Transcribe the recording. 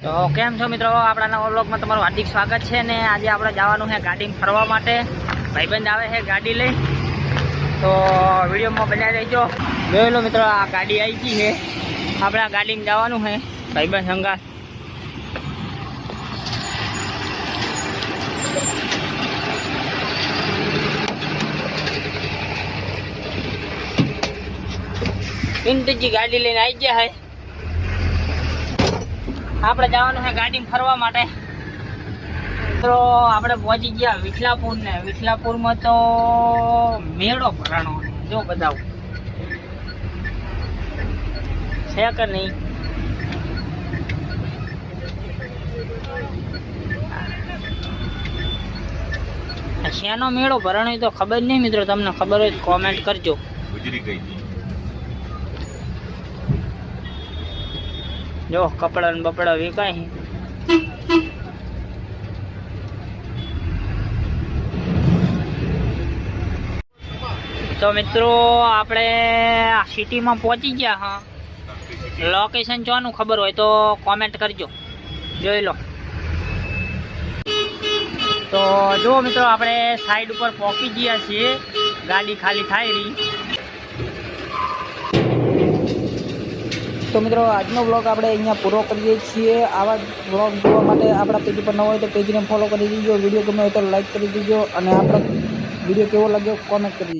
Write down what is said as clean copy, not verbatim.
તો કેમ છો મિત્રો, આપણા નવા વ્લોગમાં તમારું હાર્દિક સ્વાગત છે ને આજે આપણે જવાનું છે ગાડીમાં ફરવા માટે। ભાઈબંધ આવે છે ગાડી લઈ, તો વિડીયોમાં બનાવી રહેજો। જોઈ લો મિત્રો, આ ગાડી આવી ગઈ છે, આપણે આ ગાડીમાં જવાનું છે ભાઈબંધ સંગાત। પિન્ટુજી ગાડી લઈને આવી ગયા છે, આપણે જવાનું છે ગાડીમાં ફરવા માટે। તો આપણે પહોંચી ગયા વિઠલાપુર ને વિઠલાપુરમાં તો મેળો ભરાણો જો બધા છે કે નહીં। શેનો મેળો ભરાણો તો ખબર નહીં મિત્રો, તમને ખબર હોય તો કોમેન્ટ કરજો। જો કપડા ને બપડા વેચાય। તો મિત્રો આપણે આ સિટીમાં પહોંચી ગયા। હા, લોકેશન જોવાનું ખબર હોય તો કોમેન્ટ કરજો, જોઈ લો। તો જો મિત્રો આપણે સાઈડ ઉપર પહોંચી ગયા છીએ, ગાડી ખાલી થાય રહી। તો મિત્રો આજનો બ્લોગ આપણે અહીંયા પૂરો કરીએ છીએ। આવા બ્લોગ જોવા માટે આપણા પેજ પર ન હોય તો પેજને ફોલો કરી દેજો, વિડીયો ગમે હોય તો લાઈક કરી દેજો અને આપણો વિડીયો કેવો લાગ્યો કોમેન્ટ કરી દેજો।